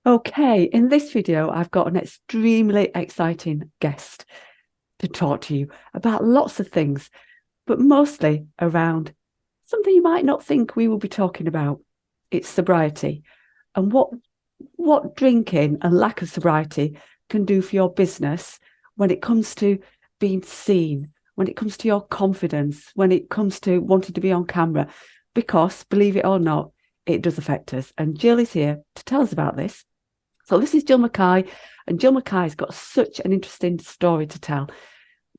Okay, in this video, I've got an extremely exciting guest to talk to you about lots of things, but mostly around something you might not think we will be talking about. It's sobriety and what drinking and lack of sobriety can do for your business when it comes to being seen, when it comes to your confidence, when it comes to wanting to be on camera, because believe it or not, it does affect us. And Jill is here to tell us about this. So this is GIll McKay, and GIll McKay's got such an interesting story to tell.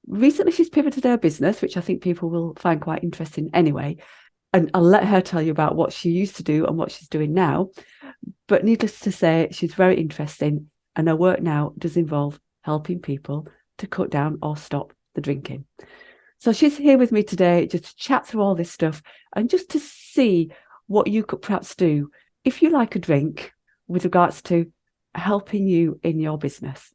Recently, she's pivoted her business, which I think people will find quite interesting anyway. And I'll let her tell you about what she used to do and what she's doing now. But needless to say, she's very interesting, and her work now does involve helping people to cut down or stop the drinking. So she's here with me today just to chat through all this stuff and just to see what you could perhaps do if you like a drink with regards to helping you in your business.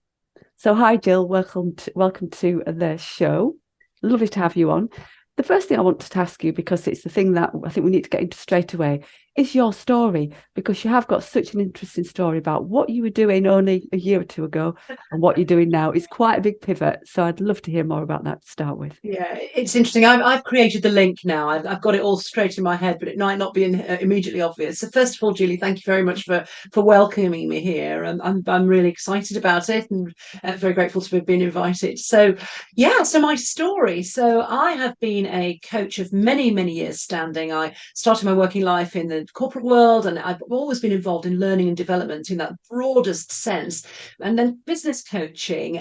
So hi Jill, welcome to the show. Lovely to have you on. The first thing I want to ask you, because it's the thing that I think we need to get into straight away, is your story, because you have got such an interesting story about what you were doing only a year or two ago and what you're doing now. It's quite a big pivot. So I'd love to hear more about that to start with. Yeah, it's interesting. I've created the link now. I've got it all straight in my head, but it might not be immediately obvious. So first of all, Julie, thank you very much for welcoming me here. I'm really excited about it and very grateful to have been invited. So yeah, so my story. So I have been a coach of many years standing. I started my working life in the corporate world, and I've always been involved in learning and development in that broadest sense, and then business coaching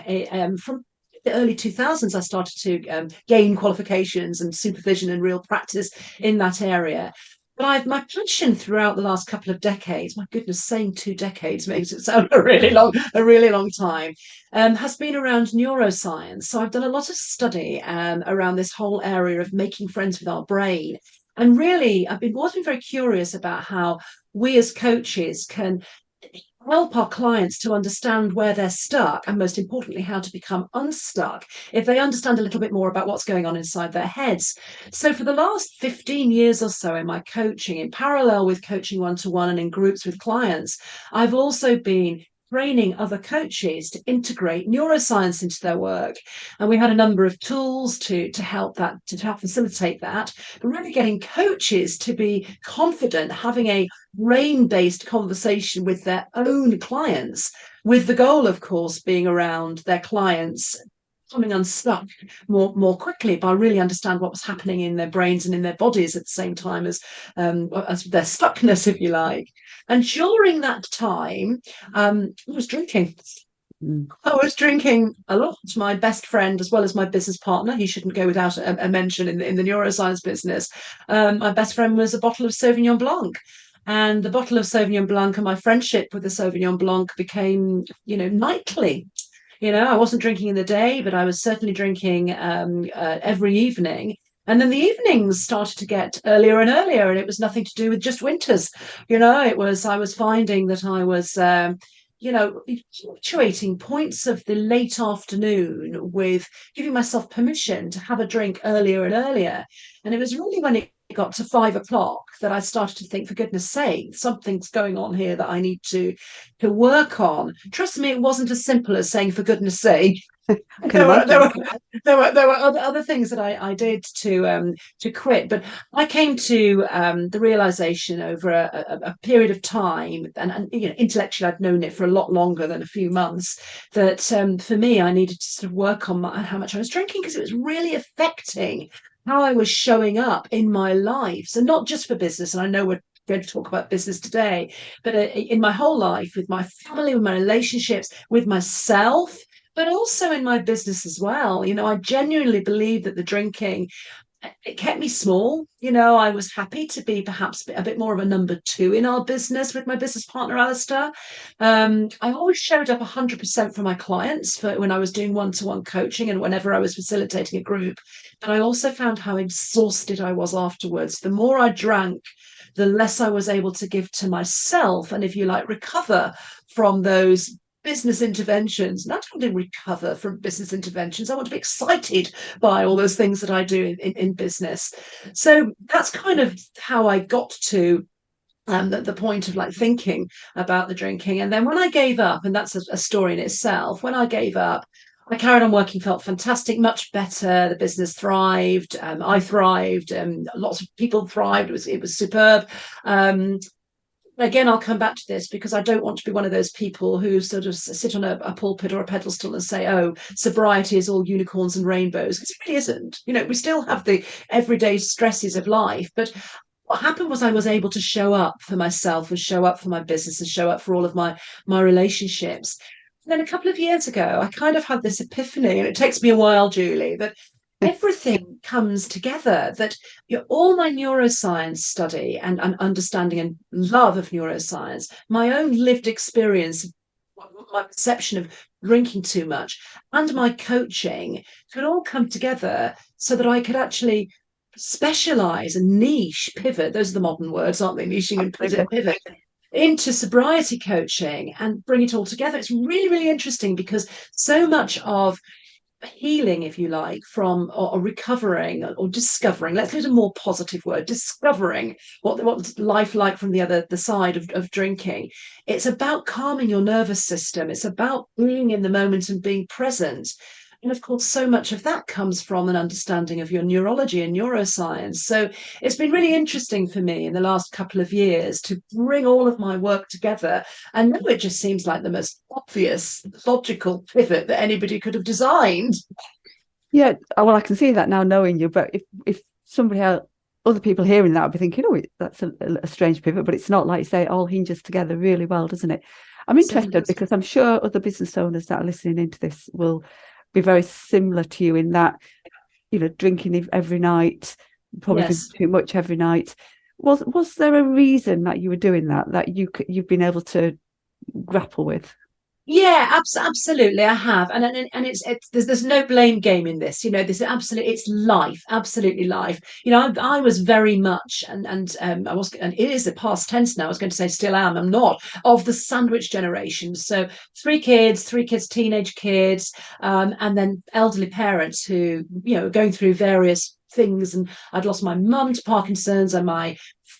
from the early 2000s. I started to gain qualifications and supervision and real practice in that area. But my passion throughout the last couple of decades, my goodness, saying 2 decades makes it sound a really long time, has been around neuroscience. So I've done a lot of study around this whole area of making friends with our brain. And really, I've always been very curious about how we as coaches can help our clients to understand where they're stuck, and most importantly, how to become unstuck if they understand a little bit more about what's going on inside their heads. So for the last 15 years or so in my coaching, in parallel with coaching one-to-one and in groups with clients, I've also been training other coaches to integrate neuroscience into their work. And we had a number of tools to help facilitate that, but really getting coaches to be confident having a brain-based conversation with their own clients, with the goal, of course, being around their clients coming unstuck more quickly by really understand what was happening in their brains and in their bodies at the same time as their stuckness, if you like. And during that time, I was drinking. I was drinking a lot. My best friend, as well as my business partner, he shouldn't go without a mention in the neuroscience business. My best friend was a bottle of Sauvignon Blanc. And the bottle of Sauvignon Blanc and my friendship with the Sauvignon Blanc became, nightly. I wasn't drinking in the day, but I was certainly drinking every evening. And then the evenings started to get earlier and earlier, and it was nothing to do with just winters. I was finding that I was, fluctuating points of the late afternoon with giving myself permission to have a drink earlier and earlier. And it was really when it got to 5 o'clock that I started to think, for goodness sake, something's going on here that I need to work on. Trust me, it wasn't as simple as saying, for goodness sake. I can imagine. There were other things that I did to quit, but I came to the realization over a period of time, and intellectually I'd known it for a lot longer than a few months, that for me I needed to sort of work on how much I was drinking, because it was really affecting how I was showing up in my life. So not just for business, and I know we're going to talk about business today, but in my whole life, with my family, with my relationships, with myself, but also in my business as well. I genuinely believe that the drinking, it kept me small. I was happy to be perhaps a bit more of a number two in our business with my business partner, Alistair. I always showed up 100% for my clients for when I was doing one-to-one coaching and whenever I was facilitating a group. But I also found how exhausted I was afterwards. The more I drank, the less I was able to give to myself and, if you like, recover from those business interventions. And I don't want to recover from business interventions. I want to be excited by all those things that I do in business. So that's kind of how I got to the point of like thinking about the drinking. And then when I gave up, and that's a story in itself, when I gave up, I carried on working, felt fantastic, much better. The business thrived. I thrived. Lots of people thrived. It was superb. Again, I'll come back to this because I don't want to be one of those people who sort of sit on a pulpit or a pedestal and say, oh, sobriety is all unicorns and rainbows, because it really isn't. We still have the everyday stresses of life. But what happened was I was able to show up for myself and show up for my business and show up for all of my relationships. And then a couple of years ago, I kind of had this epiphany, and it takes me a while, Julie, that everything comes together, that all my neuroscience study and understanding and love of neuroscience, my own lived experience, my perception of drinking too much, and my coaching could all come together so that I could actually specialize and niche, pivot. Those are the modern words, aren't they? Niching and pivot into sobriety coaching and bring it all together. It's really, really interesting because so much of healing, if you like, from or recovering or discovering, let's use a more positive word, discovering what's life like from the side of drinking. It's about calming your nervous system. It's about being in the moment and being present. And of course, so much of that comes from an understanding of your neurology and neuroscience. So it's been really interesting for me in the last couple of years to bring all of my work together. And now it just seems like the most obvious, logical pivot that anybody could have designed. Yeah, well, I can see that now knowing you. But if somebody else, other people hearing that would be thinking, oh, that's a strange pivot, but it's not. Like you say, it all hinges together really well, doesn't it? I'm interested because I'm sure other business owners that are listening into this will be very similar to you in that, drinking every night, probably drinking too much every night. Was there a reason that you were doing that you've been able to grapple with? Yeah, absolutely, I have, and it's there's no blame game in this. This absolutely, it's life, absolutely life. I was very much, and I was, and it is the past tense now. I was going to say still am. I'm not of the sandwich generation. So three kids, teenage kids, and then elderly parents who are going through various things. And I'd lost my mum to Parkinson's, and my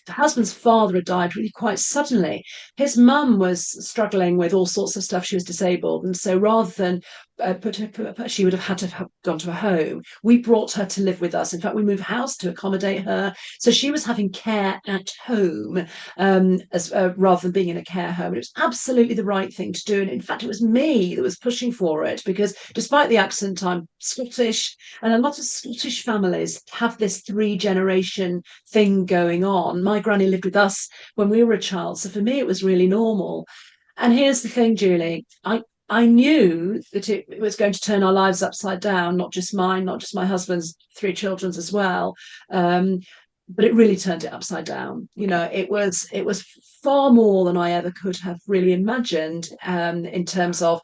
husband's father had died really quite suddenly. His mum was struggling with all sorts of stuff. She was disabled. And so rather than she would have had to have gone to a home, we brought her to live with us. In fact, we moved house to accommodate her. So she was having care at home rather than being in a care home. And it was absolutely the right thing to do. And in fact, it was me that was pushing for it because despite the accent, I'm Scottish, and a lot of Scottish families have this 3-generation thing going on. My granny lived with us when we were a child. So for me, it was really normal. And here's the thing, Julie, I knew that it was going to turn our lives upside down, not just mine, not just my husband's 3 children's as well. But it really turned it upside down. It was far more than I ever could have really imagined, in terms of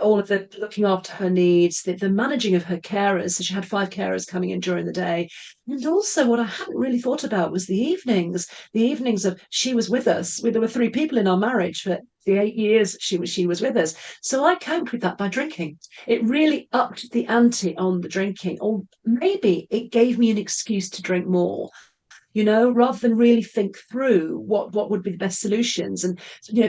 all of the looking after her needs, the managing of her carers. So she had 5 carers coming in during the day. And also what I hadn't really thought about was the evenings of she was with us. There were 3 people in our marriage for the 8 years she was with us. So I coped with that by drinking. It really upped the ante on the drinking, or maybe it gave me an excuse to drink more, rather than really think through what would be the best solutions, and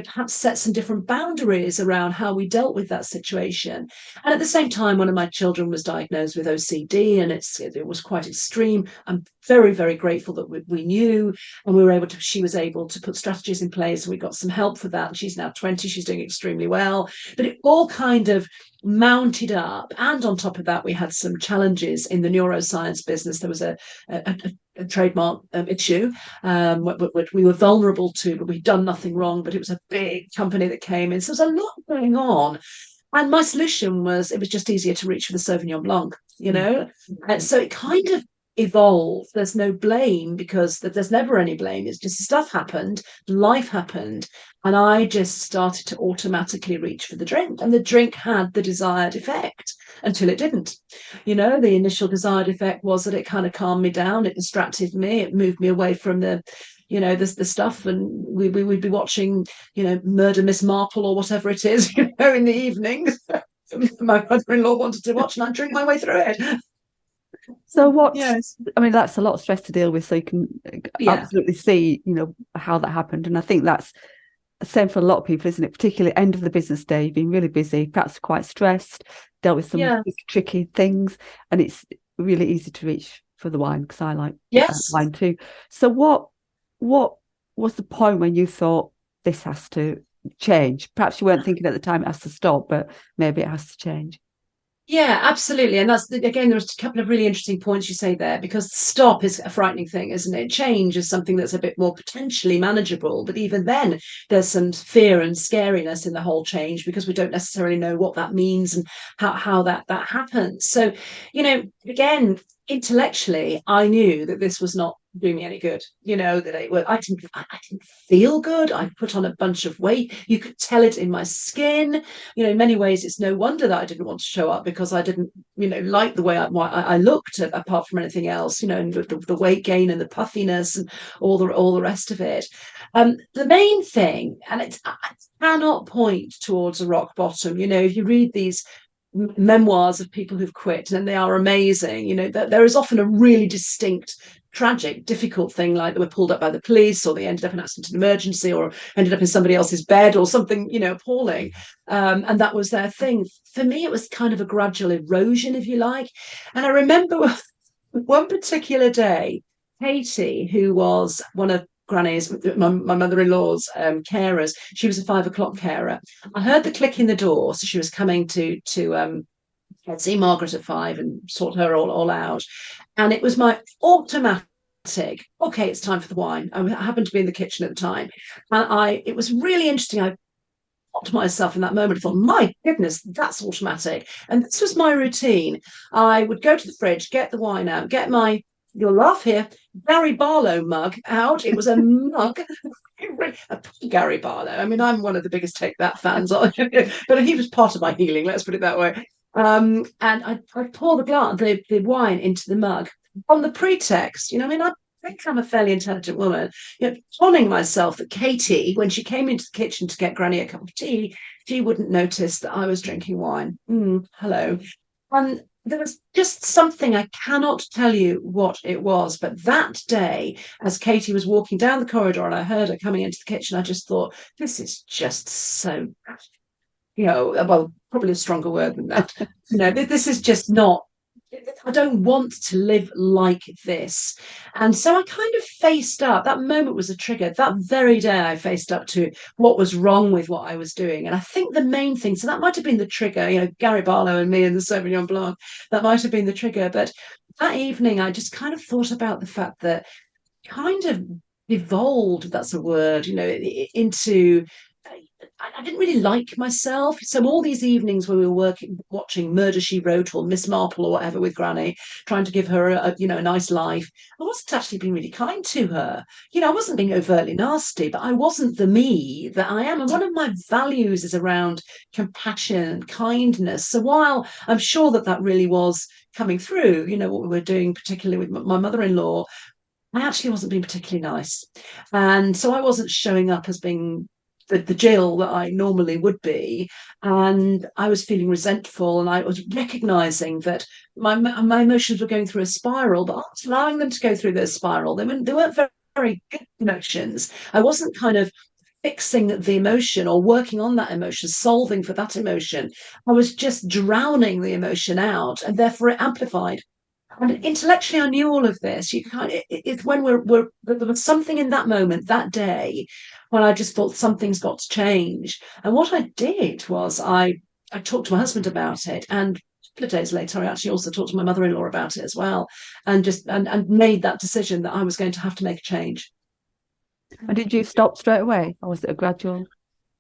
perhaps set some different boundaries around how we dealt with that situation. And at the same time, one of my children was diagnosed with OCD, and it was quite extreme. I'm very, very grateful that we knew, and she was able to put strategies in place, and we got some help for that. She's now 20, she's doing extremely well, but it all kind of mounted up. And on top of that, we had some challenges in the neuroscience business. There was a trademark issue, which we were vulnerable to, but we'd done nothing wrong. But it was a big company that came in, so there's a lot going on. And my solution was, it was just easier to reach for the Sauvignon Blanc, And so it kind of evolved. There's no blame, because there's never any blame. It's just stuff happened, life happened, and I just started to automatically reach for the drink, and the drink had the desired effect until it didn't. The initial desired effect was that it kind of calmed me down, it distracted me, it moved me away from the stuff, and we'd be watching Murder Miss Marple or whatever it is in the evenings. My mother-in-law wanted to watch, and I'd drink my way through it. So what's, Yes. I mean, that's a lot of stress to deal with. So you can Yeah. absolutely see, how that happened. And I think that's the same for a lot of people, isn't it? Particularly end of the business day, being really busy, perhaps quite stressed, dealt with some Yeah. tricky things. And it's really easy to reach for the wine because I like Yes. wine too. So what was the point when you thought this has to change? Perhaps you weren't thinking at the time it has to stop, but maybe it has to change. Yeah, absolutely. And that's again, there's a couple of really interesting points you say there, because stop is a frightening thing, isn't it? Change is something that's a bit more potentially manageable, but even then, there's some fear and scariness in the whole change because we don't necessarily know what that means and how that happens. So, again, intellectually, I knew that this was not doing me any good. That I didn't feel good. I put on a bunch of weight. You could tell it in my skin. In many ways, it's no wonder that I didn't want to show up, because I didn't, like the way I looked, apart from anything else, and the weight gain and the puffiness and all the rest of it. The main thing, and I cannot point towards a rock bottom. If you read these memoirs of people who've quit, and they are amazing. That there is often a really distinct, tragic, difficult thing, like they were pulled up by the police, or they ended up in accident and emergency, or ended up in somebody else's bed, or something appalling, and that was their thing. For me, it was kind of a gradual erosion, if you like. And I remember one particular day, Katie, who was one of Granny's, my mother-in-law's carers, she was a 5 o'clock carer. I heard the click in the door, so she was coming to see Margaret at 5 and sort her all out. And it was my automatic, okay, it's time for the wine. I happened to be in the kitchen at the time. And it was really interesting. I thought to myself in that moment, I thought, my goodness, that's automatic. And this was my routine. I would go to the fridge, get the wine out, get my, you'll laugh here, Gary Barlow mug out. It was a mug, a Gary Barlow. I mean, I'm one of the biggest Take That fans, but he was part of my healing, let's put it that way. And I'd pour the wine into the mug on the pretext, I mean, I think I'm a fairly intelligent woman, telling myself that Katie, when she came into the kitchen to get Granny a cup of tea, she wouldn't notice that I was drinking wine. Hello. And there was just something, I cannot tell you what it was, but that day, as Katie was walking down the corridor and I heard her coming into the kitchen, I just thought, this is just so, well, probably a stronger word than that. This is just not, I don't want to live like this. And so I kind of faced up. That moment was a trigger. That very day, I faced up to what was wrong with what I was doing. And I think the main thing, so that might have been the trigger, Gary Barlow and me and the Sauvignon Blanc, that might have been the trigger. But that evening, I just kind of thought about the fact that kind of evolved, if that's a word, into I didn't really like myself. So all these evenings when we were watching Murder She Wrote or Miss Marple or whatever with Granny, trying to give her a nice life, I wasn't actually being really kind to her. I wasn't being overtly nasty, but I wasn't the me that I am. And one of my values is around compassion, kindness. So while I'm sure that really was coming through, what we were doing, particularly with my mother-in-law, I actually wasn't being particularly nice. And so I wasn't showing up as being the Jill that I normally would be. And I was feeling resentful, and I was recognizing that my emotions were going through a spiral, but I was allowing them to go through their spiral. They weren't very, very good emotions. I wasn't kind of fixing the emotion or working on that emotion, solving for that emotion. I was just drowning the emotion out, and therefore it amplified. And intellectually, I knew all of this. It's when there was something in that moment, that day, when I just thought something's got to change. And what I did was I talked to my husband about it, and a couple of days later, I actually also talked to my mother-in-law about it as well, and just and made that decision that I was going to have to make a change. And did you stop straight away, or was it a gradual?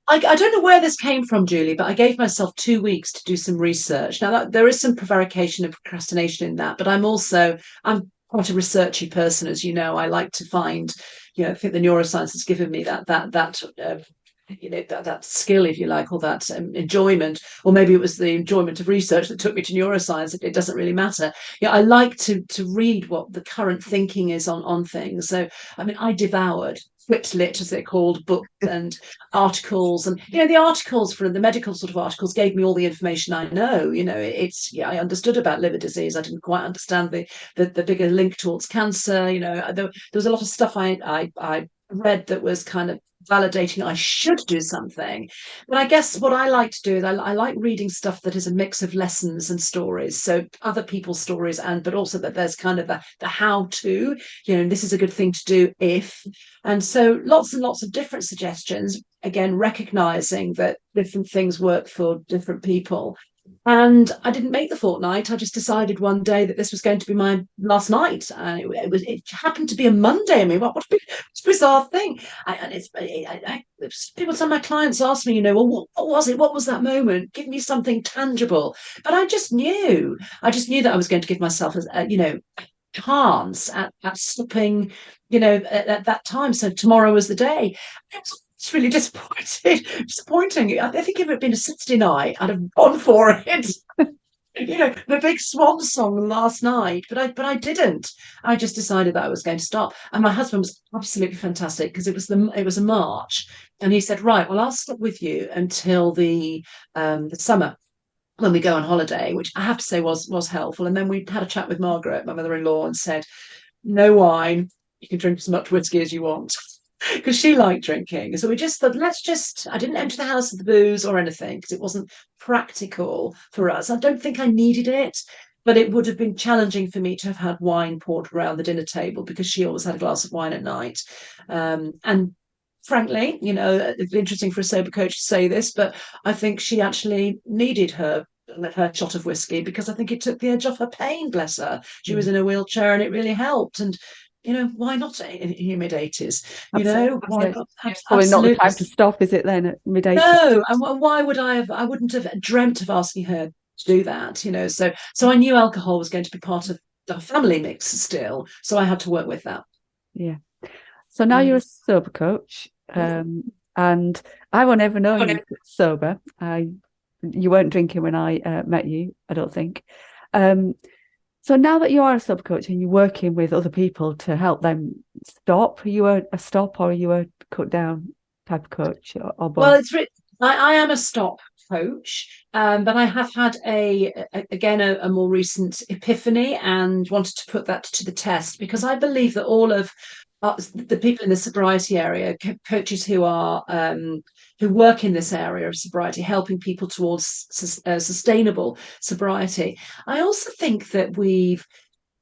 I don't know where this came from, Julie, but I gave myself 2 weeks to do some research. Now, there is some prevarication and procrastination in that, but I'm quite a researchy person, as you know. I like to find, I think the neuroscience has given me that skill, if you like, or that enjoyment, or maybe it was the enjoyment of research that took me to neuroscience. It doesn't really matter. I like to read what the current thinking is on things. So, I mean, I devoured Quit lit, as they're called, books and articles. And the articles, for the medical sort of articles, gave me all the information I know. It's I understood about liver disease. I didn't quite understand the bigger link towards cancer. There was a lot of stuff I read that was kind of validating I should do something. But I guess what I like to do is I like reading stuff that is a mix of lessons and stories, so other people's stories, but also that there's kind of the how to, this is a good thing to do if. And so lots and lots of different suggestions, again recognizing that different things work for different people. And I didn't make the fortnight. I just decided one day that this was going to be my last night. And it happened to be a Monday. I mean, what a bizarre thing. People, some of my clients asked me, well, what was it? What was that moment? Give me something tangible. But I just knew. That I was going to give myself, a chance at stopping, at that time. So tomorrow was the day. It's really disappointing. I think if it had been a Saturday night, I'd have gone for it. The big swan song last night, but I didn't. I just decided that I was going to stop. And my husband was absolutely fantastic, because it was a March, and he said, right, well, I'll stop with you until the summer, when we go on holiday, which I have to say was helpful. And then we had a chat with Margaret, my mother-in-law, and said, no wine, you can drink as much whiskey as you want, because she liked drinking. So we just thought, I didn't enter the house with the booze or anything, because it wasn't practical for us. I don't think I needed it, but it would have been challenging for me to have had wine poured around the dinner table, because she always had a glass of wine at night. And frankly, it's interesting for a sober coach to say this, but I think she actually needed her shot of whiskey, because I think it took the edge off her pain. Bless her. She was in a wheelchair, and it really helped. And why not in your mid-80s? Why not? It's probably not the time to stop, is it, then, at mid-80s? No, and why would I wouldn't have dreamt of asking her to do that, so I knew alcohol was going to be part of the family mix still, so I had to work with that. Yeah. So now you're a sober coach, and I won't ever know you sober. You weren't drinking when I met you, I don't think. So now that you are a sober coach and you're working with other people to help them stop, are you a stop, or are you a cut down type of coach, or both? Well, I am a stop coach, but I have had a more recent epiphany, and wanted to put that to the test, because I believe that all of the people in the sobriety area, coaches who work in this area of sobriety, helping people towards sustainable sobriety. I also think that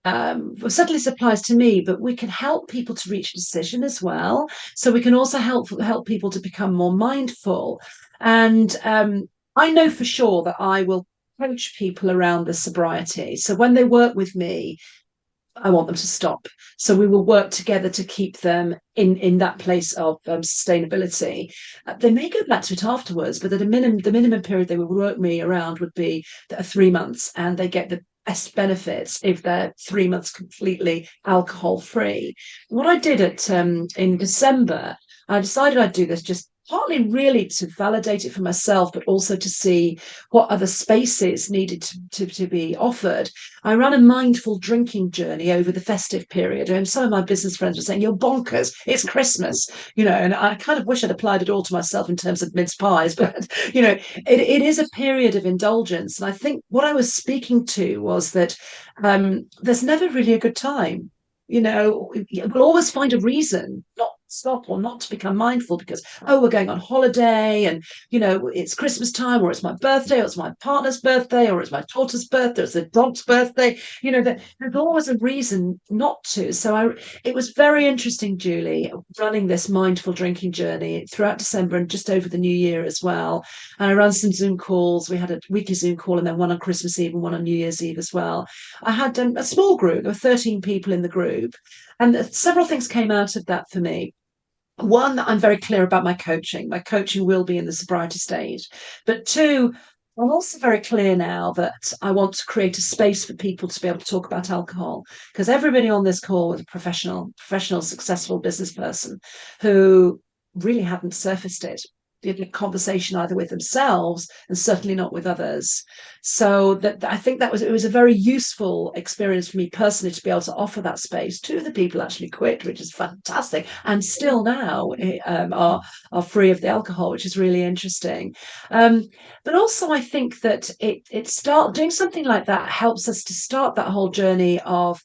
certainly this applies to me, but we can help people to reach a decision as well. So we can also help people to become more mindful. And I know for sure that I will coach people around the sobriety. So when they work with me, I want them to stop. So we will work together to keep them in that place of sustainability. They may go back to it afterwards, but the minimum period they will work me around would be 3 months, and they get the best benefits if they're 3 months completely alcohol free. What I did in December, I decided I'd do this just partly really to validate it for myself, but also to see what other spaces needed to be offered. I ran a mindful drinking journey over the festive period, and some of my business friends were saying, you're bonkers, it's Christmas, and I kind of wish I'd applied it all to myself in terms of mince pies, but it is a period of indulgence. And I think what I was speaking to was that there's never really a good time. We'll always find a reason not to stop or not to become mindful, because we're going on holiday, and it's Christmas time, or it's my birthday, or it's my partner's birthday, or it's my daughter's birthday, or it's the dog's birthday. There's always a reason not to. So it was very interesting, Julie, running this mindful drinking journey throughout December and just over the New Year as well. And I ran some Zoom calls. We had a weekly Zoom call, and then one on Christmas Eve and one on New Year's Eve as well. I had a small group. There were 13 people in the group, and several things came out of that for me. One, I'm very clear about my coaching. My coaching will be in the sobriety stage. But two, I'm also very clear now that I want to create a space for people to be able to talk about alcohol, because everybody on this call was a professional, successful business person who really hadn't surfaced it. a conversation either with themselves and certainly not with others. So that I think it was a very useful experience for me personally to be able to offer that space. Two of the people actually quit, which is fantastic, and still now are free of the alcohol, which is really interesting. But also I think that it start doing something like that helps us to start that whole journey of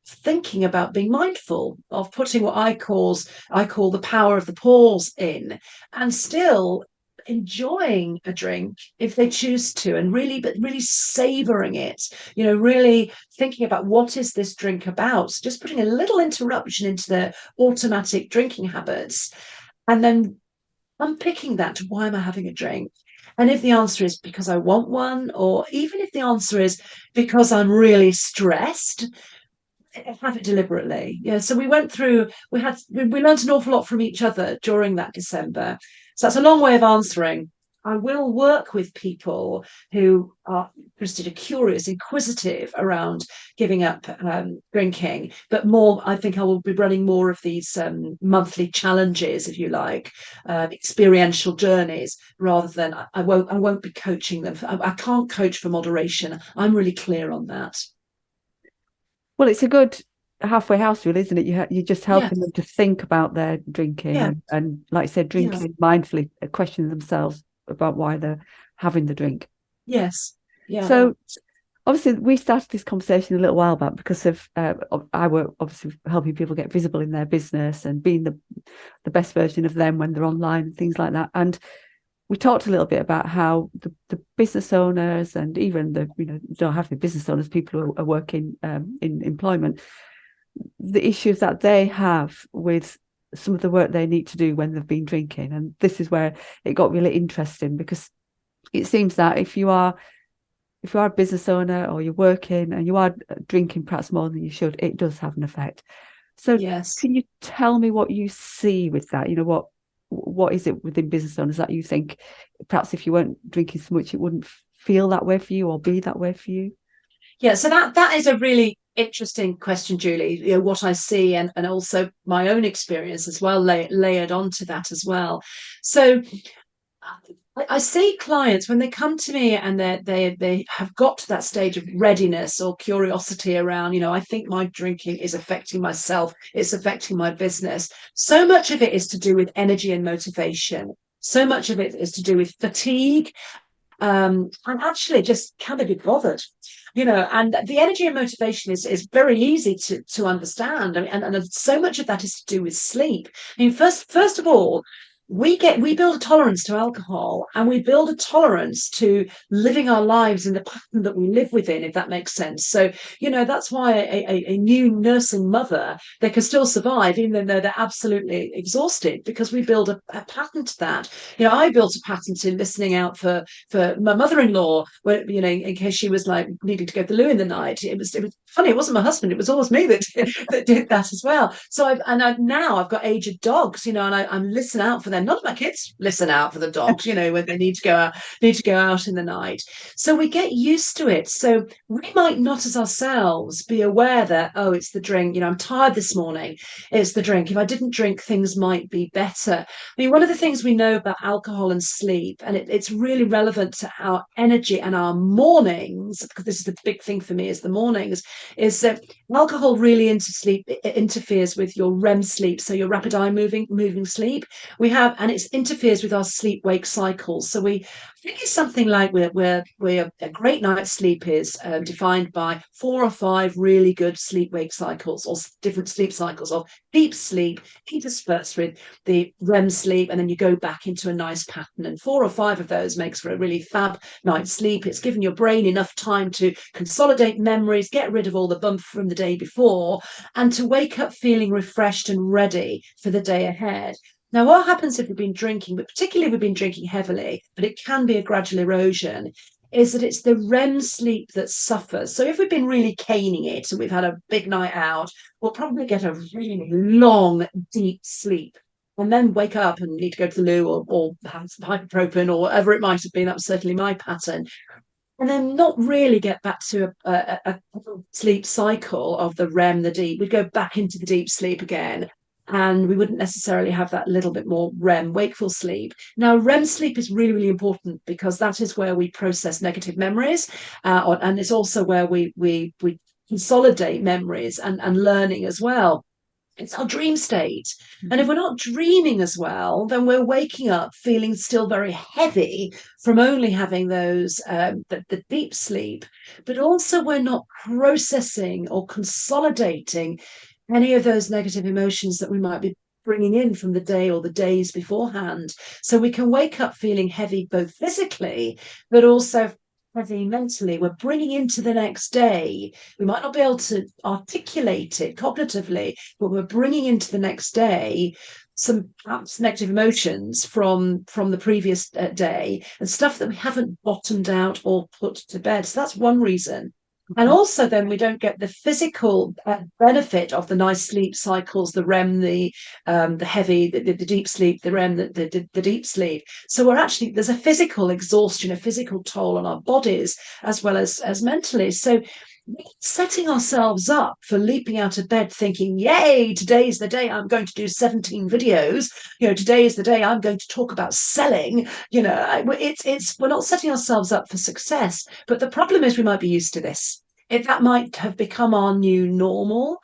thinking about being mindful, of putting what I call the power of the pause in, and still enjoying a drink if they choose to, and really savoring it, really thinking about what is this drink about, just putting a little interruption into their automatic drinking habits, and then unpicking that. Why am I having a drink? And if the answer is because I want one, or even if the answer is because I'm really stressed, have it deliberately. Yeah. So we went through, we learned an awful lot from each other during that December. So that's a long way of answering. I will work with people who are interested, are curious, inquisitive around giving up drinking, but more, I think I will be running more of these monthly challenges, if you like, experiential journeys, rather than I won't be coaching them. I can't coach for moderation. I'm really clear on that. Well, it's a good halfway house, really, isn't it? You're just Yeah. helping them to think about their drinking, Yeah. and like I said, Yeah. drinking mindfully, question themselves about why they're having the drink. Yes. Yeah. So obviously, we started this conversation a little while back because of I work obviously helping people get visible in their business and being the best version of them when they're online and things like that. And we talked a little bit about how the business owners, and even the don't have to be business owners, people who are working in employment, the issues that they have with some of the work they need to do when they've been drinking. And this is where it got really interesting, because it seems that if you are a business owner or you're working and you are drinking perhaps more than you should, it does have an effect. So Yes. can you tell me what you see with that? What is it within business owners that you think perhaps if you weren't drinking so much, it wouldn't feel that way for you or be that way for you? Yeah. So that is a really interesting question, Julie. What I see, and also my own experience as well, layered onto that as well. So I see clients when they come to me and they have got to that stage of readiness or curiosity around, I think my drinking is affecting myself, it's affecting my business. So much of it is to do with energy and motivation. So much of it is to do with fatigue, and actually just can they be bothered, and the energy and motivation is very easy to understand. I mean, and so much of that is to do with sleep. I mean, first of all, we build a tolerance to alcohol, and we build a tolerance to living our lives in the pattern that we live within, if that makes sense. So that's why a new nursing mother, they can still survive even though they're absolutely exhausted, because we build a pattern to that. I built a pattern to listening out for my mother-in-law, when in case she was like needing to go to the loo in the night. It was funny, it wasn't my husband, it was always me that did that as well. So now I've got aged dogs, and I'm listen out for them. None of my kids listen out for the dogs, when they need to go out in the night. So we get used to it. So we might not as ourselves be aware that, oh, it's the drink, I'm tired this morning, it's the drink. If I didn't drink, things might be better. I mean, one of the things we know about alcohol and sleep, and it's really relevant to our energy and our mornings, because this is the big thing for me, is the mornings, is that alcohol really interferes with your REM sleep, so your rapid eye moving sleep. And it interferes with our sleep wake cycles. So I think it's something like where a great night's sleep is defined by 4 or 5 really good sleep wake cycles, or different sleep cycles of deep sleep, interspersed with the REM sleep, and then you go back into a nice pattern. And 4 or 5 of those makes for a really fab night's sleep. It's given your brain enough time to consolidate memories, get rid of all the bump from the day before, and to wake up feeling refreshed and ready for the day ahead. Now, what happens if we've been drinking, but particularly if we've been drinking heavily, but it can be a gradual erosion, is that it's the REM sleep that suffers. So if we've been really caning it and we've had a big night out, we'll probably get a really long, deep sleep, and then wake up and need to go to the loo, or have some ibuprofen or whatever it might have been. That was certainly my pattern. And then not really get back to a sleep cycle of the REM, the deep. We'd go back into the deep sleep again. and we wouldn't necessarily have that little bit more REM, wakeful sleep. Now, REM sleep is really, really important because that is where we process negative memories, and it's also where we consolidate memories and learning as well. It's our dream state. And if we're not dreaming as well, then we're waking up feeling still very heavy from only having those the deep sleep, but also we're not processing or consolidating any of those negative emotions that we might be bringing in from the day or the days beforehand. So we can wake up feeling heavy both physically, but also heavy mentally. We're bringing into the next day. We might not be able to articulate it cognitively, but we're bringing into the next day some perhaps negative emotions from the previous day, and stuff that we haven't bottomed out or put to bed. So that's one reason. And also, then we don't get the physical benefit of the nice sleep cycles, the REM, the heavy, the deep sleep, the REM, the deep sleep. So we're actually, there's a physical exhaustion, a physical toll on our bodies as well as mentally. So setting ourselves up for leaping out of bed thinking, yay, today's the day I'm going to do 17 videos, today is the day I'm going to talk about selling, it's we're not setting ourselves up for success. But the problem is we might be used to this. That might have become our new normal.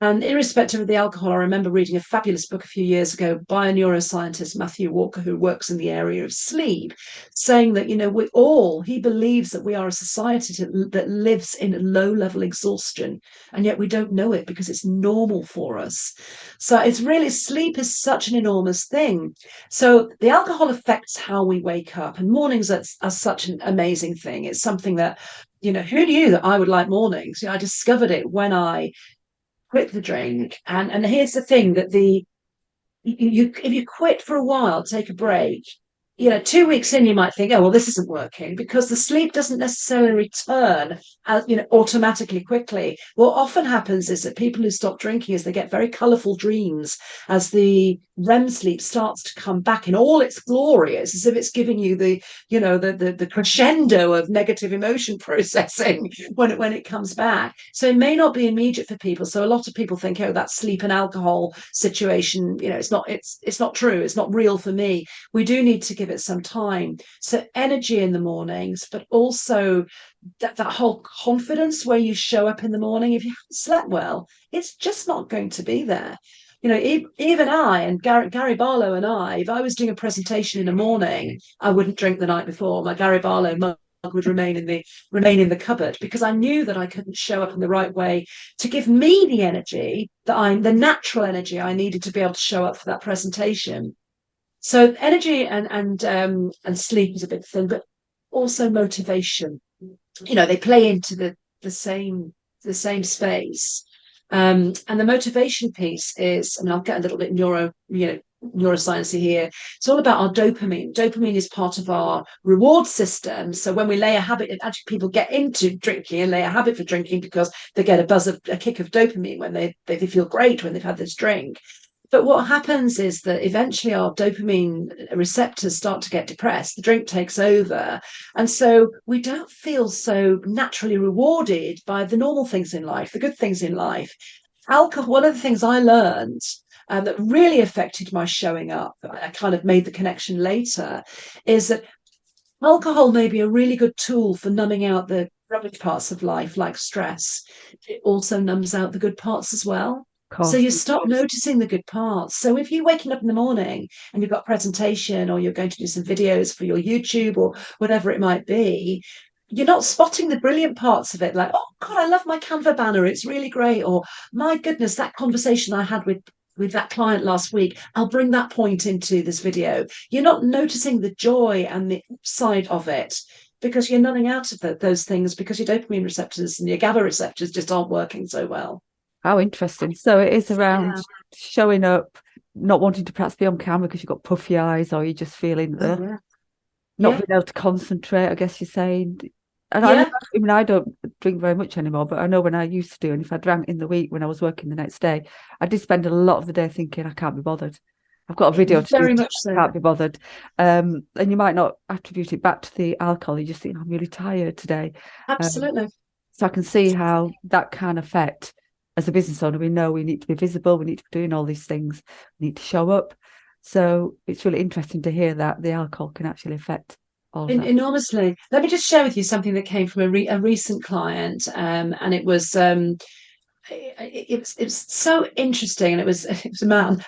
And irrespective of the alcohol, I remember reading a fabulous book a few years ago by a neuroscientist, Matthew Walker, who works in the area of sleep, saying that, he believes that we are a society that lives in low-level exhaustion, and yet we don't know it because it's normal for us. So it's really, sleep is such an enormous thing. So the alcohol affects how we wake up, and mornings are such an amazing thing. It's something that, who knew that I would like mornings? I discovered it when I quit the drink. And here's the thing, that if you quit for a while, take a break, 2 weeks in, you might think, oh, well, this isn't working, because the sleep doesn't necessarily return automatically quickly. What often happens is that people who stop drinking, is they get very colourful dreams as the REM sleep starts to come back in all its glory. It's as if it's giving you the crescendo of negative emotion processing when it comes back. So it may not be immediate for people. So a lot of people think, oh, that sleep and alcohol situation, it's not true. It's not real for me. We do need to give it some time. So energy in the mornings, but also that whole confidence where you show up in the morning. If you haven't slept well, it's just not going to be there. Even I and Gary Barlow and if I was doing a presentation in the morning, I wouldn't drink the night before. My Gary Barlow mug would remain in the cupboard, because I knew that I couldn't show up in the right way to give me the energy, the natural energy I needed to be able to show up for that presentation. So energy and sleep is a big thing, but also motivation. They play into the same space. And the motivation piece is, I'll get a little bit neuroscience here. It's all about our dopamine. Dopamine is part of our reward system. So when we lay a habit, actually people get into drinking and lay a habit for drinking because they get a kick of dopamine when they feel great when they've had this drink. But what happens is that eventually our dopamine receptors start to get depressed. The drink takes over. And so we don't feel so naturally rewarded by the normal things in life, the good things in life. Alcohol, one of the things I learned that really affected my showing up, I kind of made the connection later, is that alcohol may be a really good tool for numbing out the rubbish parts of life, like stress. It also numbs out the good parts as well. So you stop noticing the good parts. So if you're waking up in the morning and you've got a presentation, or you're going to do some videos for your YouTube or whatever it might be, you're not spotting the brilliant parts of it. Like, oh God, I love my Canva banner. It's really great. Or my goodness, that conversation I had with that client last week, I'll bring that point into this video. You're not noticing the joy and the upside of it, because you're numbing out of those things, because your dopamine receptors and your GABA receptors just aren't working so well. How interesting. So it is around showing up, not wanting to perhaps be on camera because you've got puffy eyes, or you're just feeling not being able to concentrate, I guess you're saying. And I don't drink very much anymore, but I know when I used to do, and if I drank in the week when I was working the next day, I did spend a lot of the day thinking, I can't be bothered. I've got a video to very do, much so. I can't be bothered. And you might not attribute it back to the alcohol. You just think, I'm really tired today. Absolutely. So I can see how that can affect as a business owner, we know we need to be visible, we need to be doing all these things, we need to show up. So it's really interesting to hear that the alcohol can actually affect all of that. Enormously. Let me just share with you something that came from a recent client, and it was it was so interesting, and it was a man.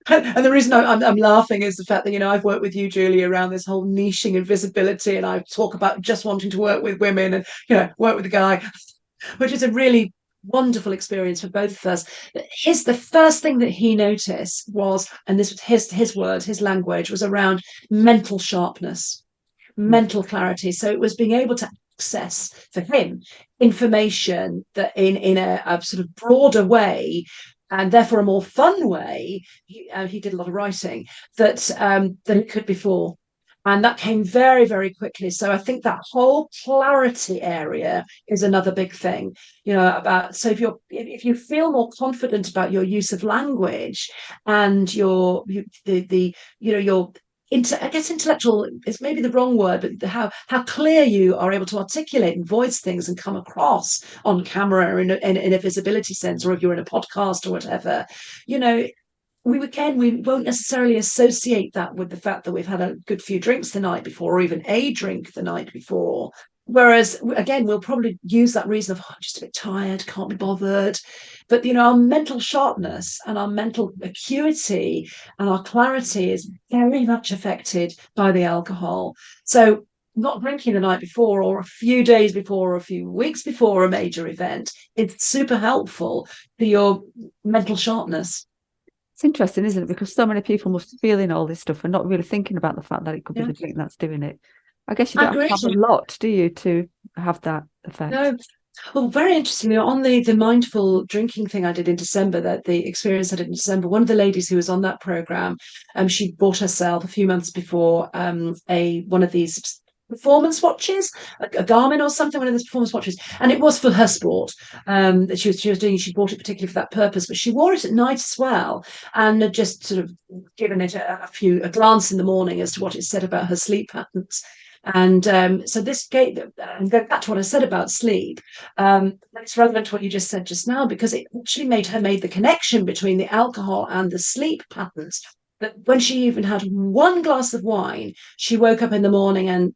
And the reason I'm laughing is the fact that, I've worked with you, Julie, around this whole niching and visibility, and I talk about just wanting to work with women and, work with a guy, which is a really wonderful experience for both of us. The first thing that he noticed was, and this was his words, his language, was around mental sharpness, mental clarity. So it was being able to access, for him, information that in a sort of broader way, and therefore a more fun way. He did a lot of writing than it could before, and that came very, very quickly. So I think that whole clarity area is another big thing, about. So if you feel more confident about your use of language and your I guess intellectual is maybe the wrong word, but how clear you are able to articulate and voice things and come across on camera in a visibility sense, or if you're in a podcast or whatever, we won't necessarily associate that with the fact that we've had a good few drinks the night before, or even a drink the night before. Whereas, again, we'll probably use that reason of, I'm just a bit tired, can't be bothered. But, our mental sharpness and our mental acuity and our clarity is very much affected by the alcohol. So not drinking the night before, or a few days before, or a few weeks before a major event, it's super helpful for your mental sharpness. It's interesting, isn't it? Because so many people must be feeling all this stuff and not really thinking about the fact that it could be the drink that's doing it. I guess you don't have to have a lot, do you, to have that effect? No. Well, very interestingly, on the mindful drinking thing I did in December, that the experience I did in December, one of the ladies who was on that program, she bought herself a few months before one of these performance watches, a Garmin or something, one of those performance watches, and it was for her sport that she was doing. She bought it particularly for that purpose, but she wore it at night as well, and had just sort of given it a glance in the morning as to what it said about her sleep patterns. And so this gave, and going back to what I said about sleep, it's relevant to what you just said just now, because it actually made the connection between the alcohol and the sleep patterns. That when she even had one glass of wine, she woke up in the morning, and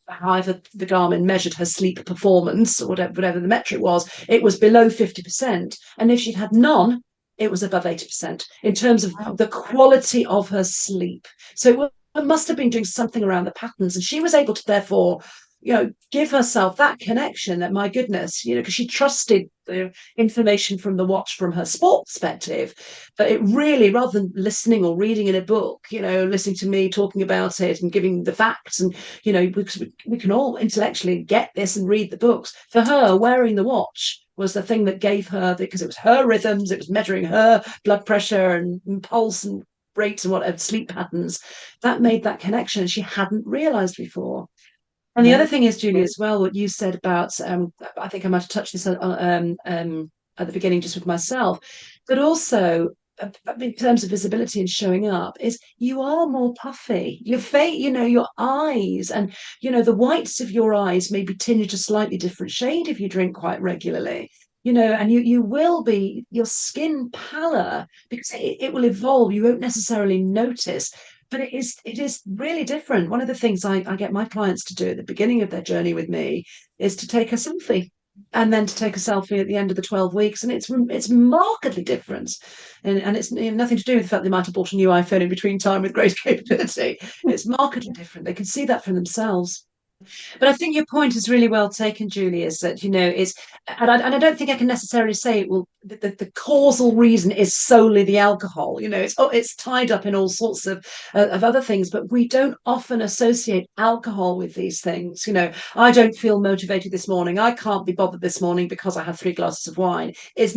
however the Garmin measured her sleep performance, or whatever the metric was, it was below 50%. And if she'd had none, it was above 80% in terms of the quality of her sleep. So it must have been doing something around the patterns, and she was able to therefore give herself that connection, that, my goodness, because she trusted the information from the watch from her sport perspective, but it really, rather than listening or reading in a book, listening to me talking about it and giving the facts, and we can all intellectually get this and read the books. For her, wearing the watch was the thing that gave her, because it was her rhythms, it was measuring her blood pressure and pulse and rates and whatever, sleep patterns, that made that connection she hadn't realized before. And the other thing is, Julie, as well, what you said about, I think I might have touched this at the beginning just with myself, but also in terms of visibility and showing up, is you are more puffy. Your face, your eyes, and the whites of your eyes may be tinged a slightly different shade if you drink quite regularly. And you will be, your skin pallor, because it will evolve. You won't necessarily notice, but it is really different. One of the things I get my clients to do at the beginning of their journey with me is to take a selfie, and then to take a selfie at the end of the 12 weeks. And it's markedly different. And it's nothing to do with the fact they might have bought a new iPhone in between time with great capability. It's markedly different. They can see that for themselves. But I think your point is really well taken, Julie, is that, and I don't think I can necessarily say it will, the causal reason is solely the alcohol. It's tied up in all sorts of other things, but we don't often associate alcohol with these things. I don't feel motivated this morning. I can't be bothered this morning because I had 3 glasses of wine. It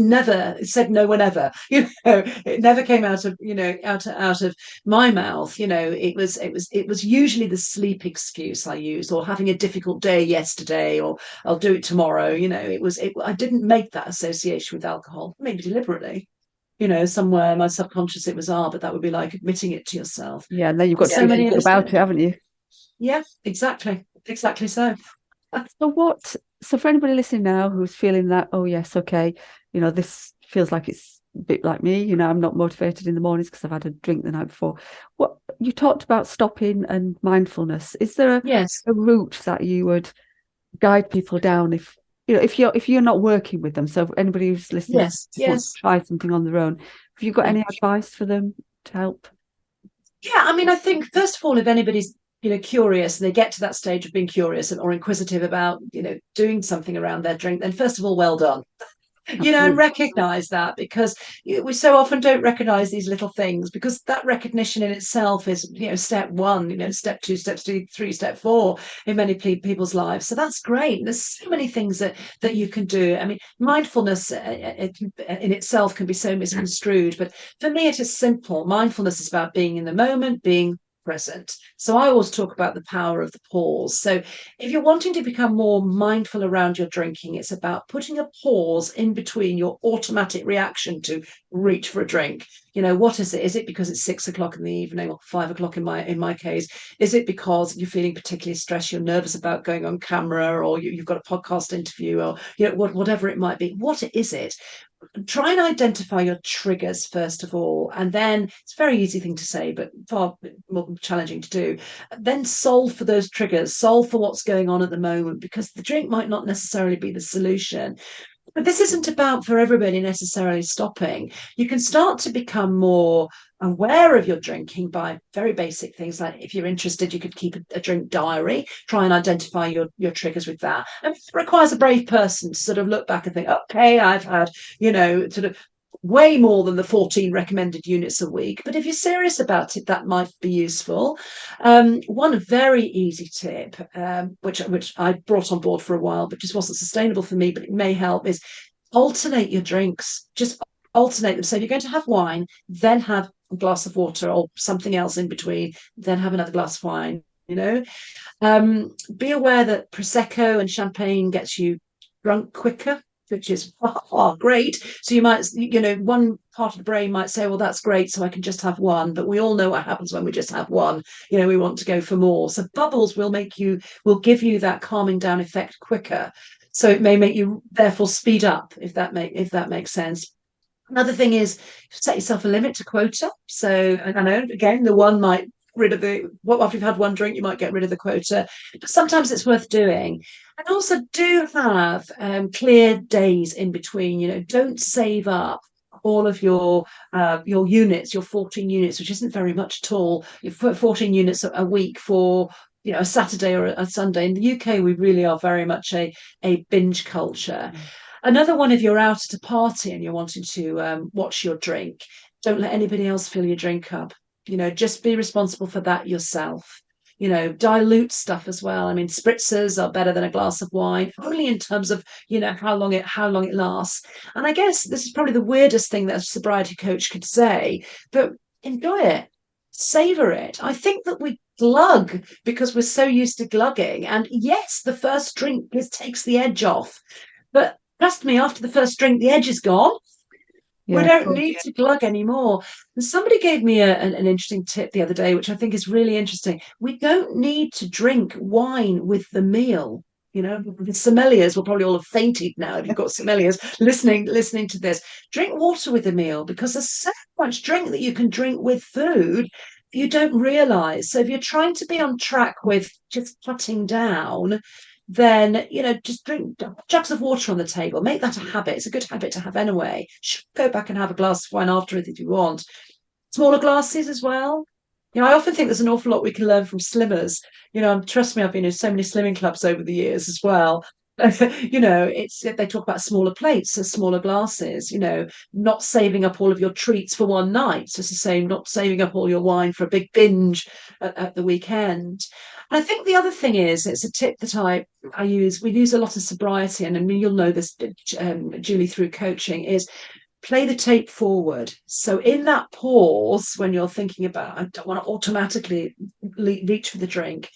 said no one ever. It never came out of out of my mouth. It was usually the sleep excuse I used, or having a difficult day yesterday, or I'll do it tomorrow. I didn't make that association with alcohol, maybe deliberately. Somewhere in my subconscious it was, but that would be like admitting it to yourself. Yeah, and then you've got to do something about it, haven't you? Yeah, exactly so. So for anybody listening now who's feeling that, oh yes, okay, this feels like it's a bit like me. You know, I'm not motivated in the mornings because I've had a drink the night before. What you talked about stopping and mindfulness. Is there Yes. a route that you would guide people down if you know if you're not working with them? So if anybody who's listening Yes. wants to Yes. try something on their own, have you got Yeah. any advice for them to help? Yeah, I mean, I think first of all, if anybody's curious and they get to that stage of being curious or inquisitive about doing something around their drink, then first of all, well done. And Absolutely. recognize that, because we so often don't recognize these little things, because that recognition in itself is step one, step two, step three, step four in many people's lives. So that's great. There's so many things that you can do. I mean, mindfulness in itself can be so misconstrued, but for me it is simple. Mindfulness is about being in the moment, being present. So I always talk about the power of the pause. So if you're wanting to become more mindful around your drinking, it's about putting a pause in between your automatic reaction to reach for a drink. What is it? Is it because it's 6 o'clock in the evening, or 5 o'clock in my case? Is it because you're feeling particularly stressed, you're nervous about going on camera, or you've got a podcast interview, or whatever it might be? What is it? Try and identify your triggers first of all, and then it's a very easy thing to say but far more challenging to do. Then solve for those triggers, solve for what's going on at the moment, because the drink might not necessarily be the solution. But this isn't about for everybody necessarily stopping. You can start to become more aware of your drinking by very basic things, like if you're interested, you could keep a drink diary, try and identify your triggers with that. And it requires a brave person to sort of look back and think, okay, I've had, sort of way more than the 14 recommended units a week. But if you're serious about it, that might be useful. One very easy tip, which I brought on board for a while, but just wasn't sustainable for me, but it may help, is alternate your drinks. Just alternate them. So if you're going to have wine, then have a glass of water or something else in between, then have another glass of wine. Be aware that Prosecco and champagne gets you drunk quicker, which is great. So you might, one part of the brain might say, well, that's great, so I can just have one. But we all know what happens when we just have one. We want to go for more. So bubbles will give you that calming down effect quicker. So it may make you therefore speed up, if that makes sense. Another thing is set yourself a limit to quota. So I know, again, the one might rid of after you've had one drink, you might get rid of the quota, but sometimes it's worth doing. And also do have clear days in between. Don't save up all of your units, your 14 units, which isn't very much at all. You put 14 units a week for a Saturday or a Sunday. In the UK, we really are very much a binge culture. Another one, if you're out at a party and you're wanting to watch your drink, don't let anybody else fill your drink up. Just be responsible for that yourself. Dilute stuff as well. I mean, spritzers are better than a glass of wine, only in terms of how long it lasts. And I guess this is probably the weirdest thing that a sobriety coach could say, but enjoy it, savor it. I think that we glug because we're so used to glugging, and yes, the first drink takes the edge off, but trust me, after the first drink, the edge is gone. We Yeah, of don't course. need to glug anymore. And somebody gave me an interesting tip the other day, which I think is really interesting. We don't need to drink wine with the meal. The sommeliers will probably all have fainted now if you've got sommeliers listening to this. Drink water with the meal, because there's so much drink that you can drink with food you don't realize. So if you're trying to be on track with just cutting down, then just drink jugs of water on the table. Make that a habit. It's a good habit to have anyway. Go back and have a glass of wine after it if you want. Smaller glasses as well. I often think there's an awful lot we can learn from slimmers. Trust me, I've been in so many slimming clubs over the years as well. It's they talk about smaller plates, so smaller glasses. Not saving up all of your treats for one night. So it's the same, not saving up all your wine for a big binge at the weekend. And I think the other thing is, it's a tip that I use. We use a lot of sobriety, and I mean, you'll know this, Julie, through coaching, is play the tape forward. So in that pause, when you're thinking about, I don't want to automatically reach for the drink,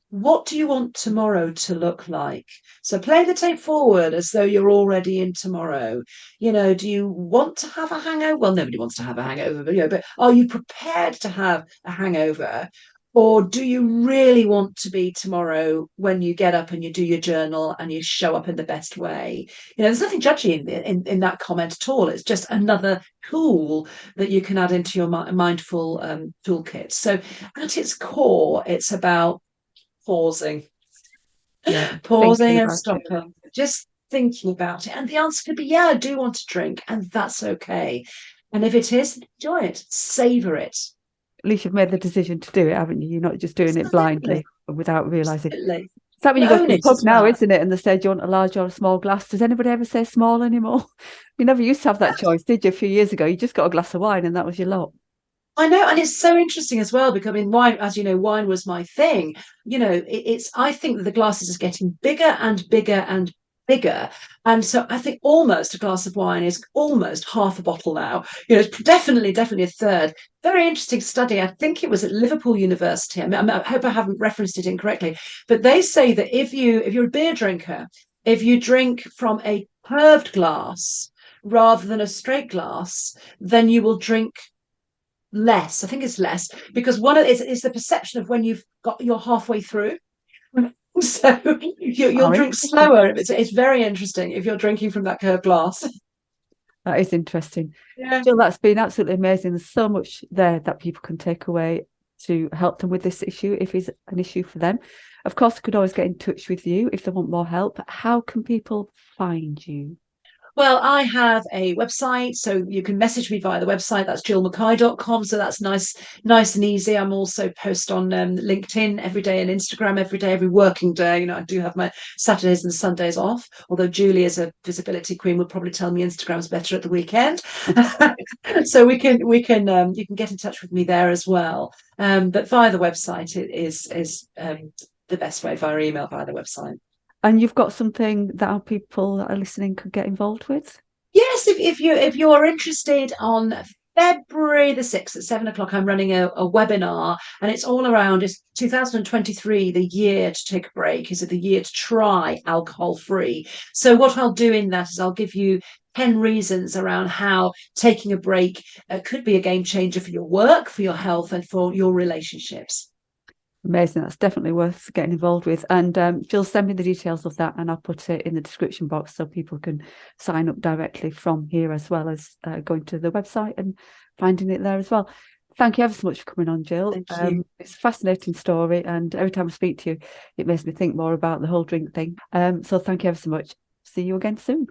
what do you want tomorrow to look like? So play the tape forward as though you're already in tomorrow. Do you want to have a hangover? Well, nobody wants to have a hangover, but are you prepared to have a hangover? Or do you really want to be tomorrow when you get up and you do your journal and you show up in the best way? There's nothing judgy in that comment at all. It's just another tool that you can add into your mindful toolkit. So at its core, it's about pausing. Yeah, thinking Pausing and about it. stopping, just thinking about it. And the answer could be, yeah, I do want to drink, and that's okay. And if it is, enjoy it, savor it. At least you've made the decision to do it, haven't you? You're not just doing it blindly Absolutely. without realizing. Absolutely. It's like when you You go to own the it pub as now, well. isn't it? And they say, do you want a large or a small glass? Does anybody ever say small anymore? You never used to have that choice, did you? A few years ago, you just got a glass of wine and that was your lot. I know, and it's so interesting as well because I mean, wine, as you know, wine was my thing. It's. I think that the glasses are getting bigger and bigger and bigger, and so I think almost a glass of wine is almost half a bottle now. It's definitely a third. Very interesting study. I think it was at Liverpool University. I hope I haven't referenced it incorrectly, but they say that if you're a beer drinker, if you drink from a curved glass rather than a straight glass, then you will drink less. I think it's less because one of it's the perception of when you're halfway through. So you'll Oh, drink interesting. slower. It's very interesting if you're drinking from that curved glass. That is interesting. Yeah. Jill, that's been absolutely amazing. There's so much there that people can take away to help them with this issue if it's an issue for them. Of course, they could always get in touch with you if they want more help. How can people find you? Well, I have a website, so you can message me via the website. That's gillmckay.com. So that's nice and easy. I'm also post on LinkedIn every day and Instagram every day, every working day. I do have my Saturdays and Sundays off, although Julie, as a visibility queen, would probably tell me Instagram's better at the weekend. So you can get in touch with me there as well. But via the website it is the best way, via email, via the website. And you've got something that our people that are listening could get involved with? Yes, if you're interested, on February the 6th at 7 o'clock, I'm running a webinar, and it's all around, it's 2023, the year to take a break. Is it the year to try alcohol free? So what I'll do in that is I'll give you 10 reasons around how taking a break could be a game changer for your work, for your health, and for your relationships. Amazing. That's definitely worth getting involved with. And Jill, send me the details of that and I'll put it in the description box so people can sign up directly from here, as well as going to the website and finding it there as well. Thank you ever so much for coming on, Jill. Thank you. It's a fascinating story, and every time I speak to you, it makes me think more about the whole drink thing. So thank you ever so much. See you again soon.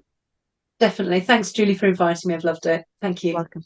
Definitely. Thanks, Julie, for inviting me. I've loved it. Thank you. Welcome.